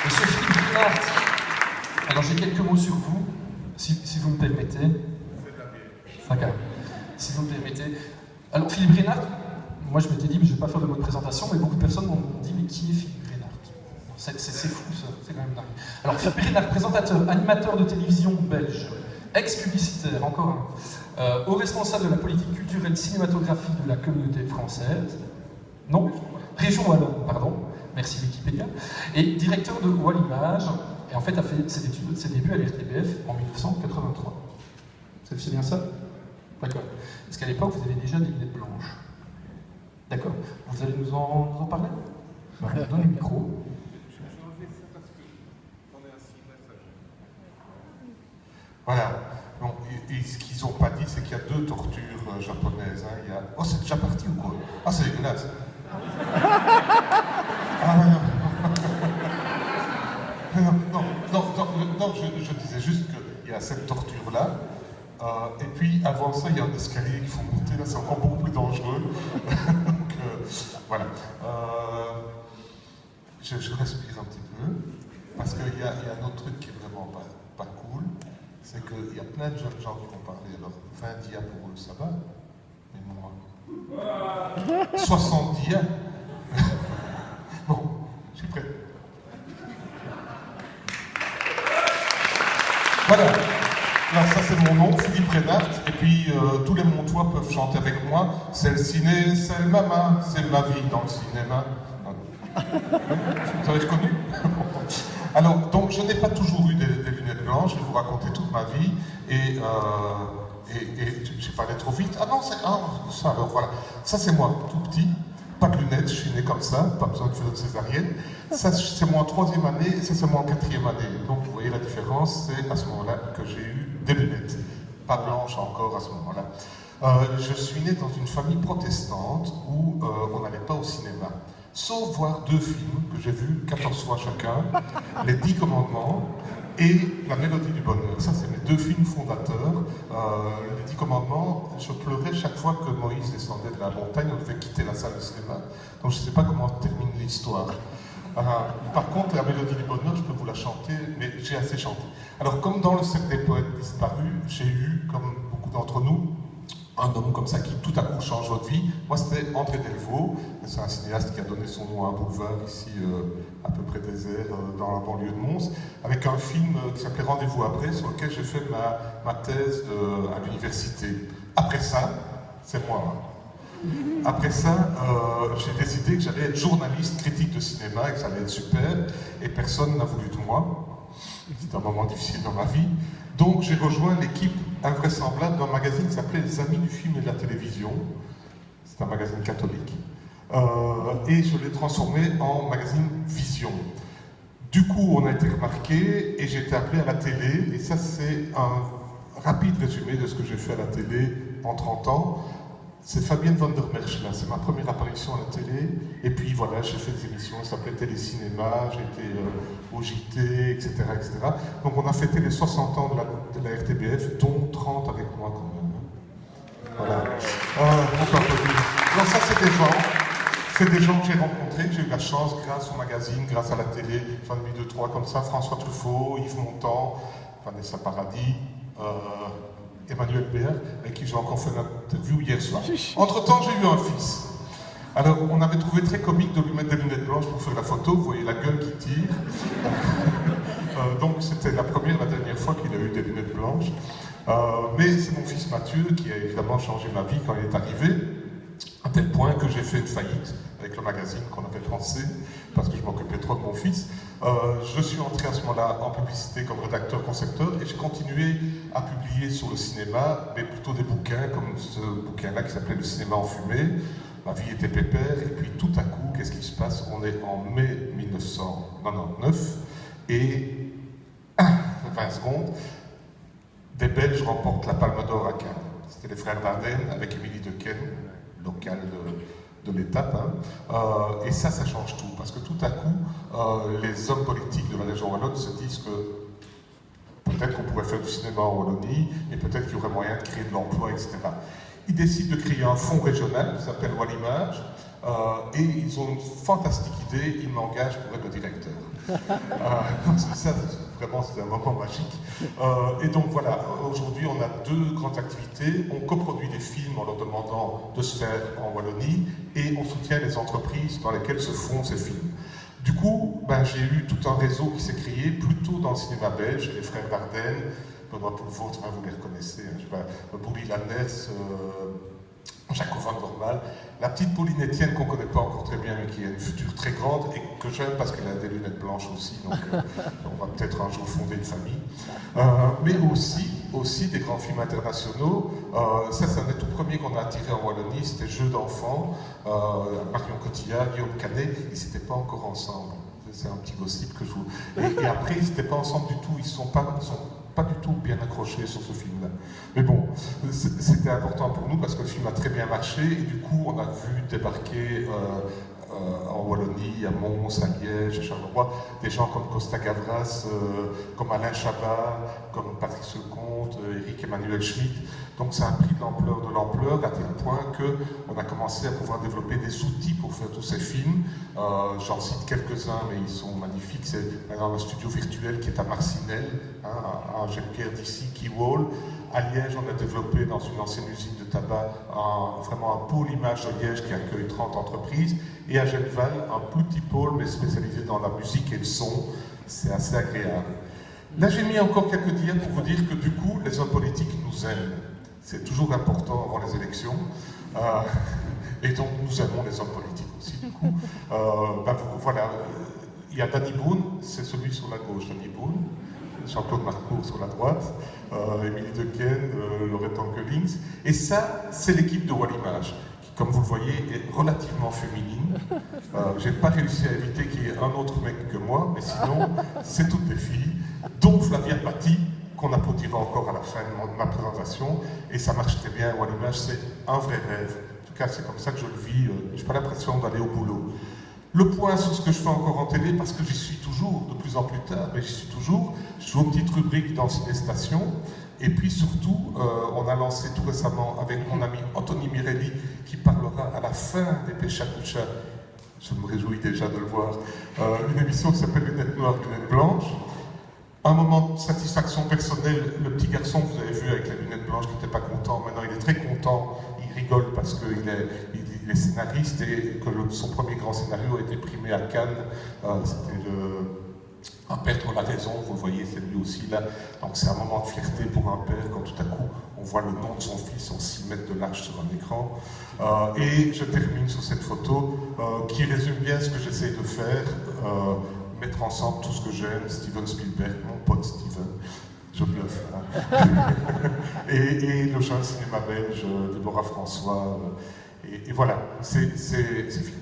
Monsieur Philippe Brenart, alors j'ai quelques mots sur vous, si vous me permettez. D'accord. Si vous me permettez. Alors Philippe Brenart, moi je m'étais dit, mais je ne vais pas faire de mot de présentation, mais beaucoup de personnes m'ont dit, mais qui est Philippe Brenart? C'est fou ça, c'est quand même dingue. Alors Philippe Brenart, présentateur, animateur de télévision belge, ex-publicitaire, encore un, haut responsable de la politique culturelle cinématographique de la communauté française, non, région Wallonne, pardon, merci Wikipédia, et directeur de Wallimage, et en fait a fait ses débuts à l'RTBF en 1983. C'est bien ça? D'accord. Parce qu'à l'époque, vous avez déjà des lunettes blanches. D'accord. Vous allez nous en parler? Je vous donne le micro. Voilà. Bon, et ce qu'ils n'ont pas dit, c'est qu'il y a 2 tortures japonaises. Hein. Il y a... Oh, c'est déjà parti ou quoi? Ah, c'est dégueulasse. Ah, non, je disais juste qu'il y a cette torture-là. Et puis, avant ça, il y a un escalier qu'il faut monter. Là, c'est encore beaucoup plus dangereux. Donc, voilà. Je respire un petit peu. Parce qu'il y a un autre truc qui est vraiment pas cool. C'est qu'il y a plein de jeunes gens qui vont parler. Alors, 20 dias pour eux, ça va. Mais moi... 60 dias. Bon, je suis prêt. Voilà. Là, ça c'est mon nom, Philippe Brenart. Et puis, tous les Montois peuvent chanter avec moi. C'est le ciné, c'est le mama, c'est ma vie dans le cinéma. Vous avez reconnu? Alors, donc, je n'ai pas toujours eu des lunettes blanches, je vais vous raconter toute ma vie, et j'ai parlé trop vite. Ah non, ça alors, voilà. Ça, c'est moi, tout petit, pas de lunettes, je suis né comme ça, pas besoin de faire de césarienne. Ça, c'est moi en 3e année, et ça, c'est moi en 4e année. Donc, vous voyez la différence, c'est à ce moment-là que j'ai eu des lunettes. Pas blanches encore à ce moment-là. Je suis né dans une famille protestante où on n'allait pas au cinéma. Sauf voir 2 films que j'ai vus 14 fois chacun, Les 10 Commandements et La Mélodie du Bonheur. Ça, c'est mes 2 films fondateurs. Les 10 Commandements, je pleurais chaque fois que Moïse descendait de la montagne, on devait quitter la salle de cinéma. Donc je ne sais pas comment termine l'histoire. Par contre, La Mélodie du Bonheur, je peux vous la chanter, mais j'ai assez chanté. Alors, comme dans le cercle des poètes disparus, j'ai eu, comme beaucoup d'entre nous, un homme comme ça qui tout à coup change votre vie. Moi, c'était André Delvaux, c'est un cinéaste qui a donné son nom à un boulevard ici, à peu près désert, dans la banlieue de Mons, avec un film qui s'appelait Rendez-vous après, sur lequel j'ai fait ma thèse à l'université. Après ça, c'est moi. Après ça, j'ai décidé que j'allais être journaliste critique de cinéma et que ça allait être super, et personne n'a voulu de moi. C'était un moment difficile dans ma vie. Donc j'ai rejoint l'équipe invraisemblable d'un magazine qui s'appelait Les Amis du film et de la télévision. C'est un magazine catholique. Et je l'ai transformé en magazine Vision. Du coup, on a été remarqué et j'ai été appelé à la télé. Et ça, c'est un rapide résumé de ce que j'ai fait à la télé en 30 ans. C'est Fabienne Van der Merch, là, c'est ma première apparition à la télé. Et puis voilà, j'ai fait des émissions, ça s'appelait Télécinéma, j'ai été au JT, etc., etc. Donc on a fêté les 60 ans de la RTBF, dont 30 avec moi quand même. Voilà. On peut applaudir. Alors ça, c'est des gens que j'ai rencontrés, que j'ai eu la chance, grâce au magazine, grâce à la télé, j'en ai mis 2, 3 comme ça, François Truffaut, Yves Montand, Vanessa Paradis, Emmanuel Béard, avec qui j'ai encore fait l'interview hier soir. Entre-temps, j'ai eu un fils. Alors, on avait trouvé très comique de lui mettre des lunettes blanches pour faire la photo. Vous voyez la gueule qui tire. Donc, c'était la dernière fois qu'il a eu des lunettes blanches. Mais c'est mon fils Mathieu qui a évidemment changé ma vie quand il est arrivé, à tel point que j'ai fait une faillite avec le magazine qu'on avait lancé, parce que je m'occupais trop de mon fils. Je suis entré à ce moment-là en publicité comme rédacteur-concepteur et j'ai continué à publier sur le cinéma, mais plutôt des bouquins comme ce bouquin-là qui s'appelait Le cinéma en fumée. Ma vie était pépère et puis tout à coup, qu'est-ce qui se passe? On est en mai 1999 et 20 secondes, des Belges remportent la Palme d'Or à Cannes. C'était les frères Dardenne avec Émilie Dequesne, locale de l'étape. Et ça change tout, parce que tout à coup, les hommes politiques de la région wallonne se disent que peut-être qu'on pourrait faire du cinéma en Wallonie, et peut-être qu'il y aurait moyen de créer de l'emploi, etc. Ils décident de créer un fonds régional qui s'appelle Wallimage, et ils ont une fantastique idée, ils m'engagent pour être le directeur. Ça, vraiment, c'était un moment magique. Et donc voilà, aujourd'hui, on a deux grandes activités. On coproduit des films en leur demandant de se faire en Wallonie et on soutient les entreprises dans lesquelles se font ces films. Du coup, j'ai eu tout un réseau qui s'est créé plutôt dans le cinéma belge, les frères Dardenne, Benoît Poelvoort, vous les reconnaissez, Bouli Landers, Jacques Van Dormal, la petite Pauline Etienne qu'on ne connaît pas encore très bien mais qui a une future très grande et que j'aime parce qu'elle a des lunettes blanches aussi, donc on va peut-être un jour fonder une famille. Mais aussi des grands films internationaux. Ça, c'est un des tout premiers qu'on a attiré en Wallonie, c'était Jeux d'enfants, Marion Cotillard, Guillaume Canet, ils n'étaient pas encore ensemble. C'est un petit gossip que je vous... Et après, ils n'étaient pas ensemble du tout, ils sont pas du tout bien accrochés sur ce film-là. Mais bon, c'était important pour nous parce que le film a très bien marché et du coup, on a vu débarquer en Wallonie, à Mons, à Liège, à Charleroi, des gens comme Costa Gavras, comme Alain Chabat, comme Patrice Lecomte, Eric Emmanuel Schmitt. Donc ça a pris de l'ampleur à tel point qu'on a commencé à pouvoir développer des outils pour faire tous ces films. J'en cite quelques-uns, mais ils sont magnifiques. C'est par exemple un studio virtuel qui est à Marcinelle, à Jean-Pierre d'ici, Keywall. À Liège, on a développé dans une ancienne usine de tabac vraiment un pôle image de Liège qui accueille 30 entreprises. Et à Genval, un plus petit pôle, mais spécialisé dans la musique et le son. C'est assez agréable. Là, j'ai mis encore quelques dias pour vous dire que du coup, les hommes politiques nous aiment. C'est toujours important avant les élections. Et donc, nous aimons les hommes politiques aussi, du coup. Voilà, il y a Danny Boone, c'est celui sur la gauche, Danny Boone. Jean-Claude Marcourt sur la droite, Émilie Dequesne, Loretta Ankelings. Et ça, c'est l'équipe de Wallimage, qui, comme vous le voyez, est relativement féminine. J'ai pas réussi à éviter qu'il y ait un autre mec que moi, mais sinon, c'est toutes des filles, dont Flavia Patti, qu'on applaudira encore à la fin de ma présentation. Et ça marche très bien, Wallimage, c'est un vrai rêve. En tout cas, c'est comme ça que je le vis. J'ai pas l'impression d'aller au boulot. Le point sur ce que je fais encore en télé, parce que j'y suis toujours, de plus en plus tard, mais j'y suis toujours, je joue une petite rubrique dans Ciné-Station, et puis surtout, on a lancé tout récemment avec mon ami Anthony Mirelli, qui parlera à la fin des Péchakucha, je me réjouis déjà de le voir, une émission qui s'appelle Lunettes Noires, Lunettes Blanches. Un moment de satisfaction personnelle, le petit garçon que vous avez vu avec les lunettes blanches qui n'était pas content, maintenant il est très content, il rigole parce qu'il est scénariste et que son premier grand scénario a été primé à Cannes. C'était Un perdre la raison, vous le voyez, c'est lui aussi là. Donc c'est un moment de fierté pour un père quand tout à coup on voit le nom de son fils en 6 mètres de large sur un écran. Et je termine sur cette photo qui résume bien ce que j'essaye de faire. Mettre ensemble tout ce que j'aime, Steven Spielberg, mon pote Steven, je bluffe. Hein. et le jeune cinéma belge, Deborah François, et voilà, c'est fini.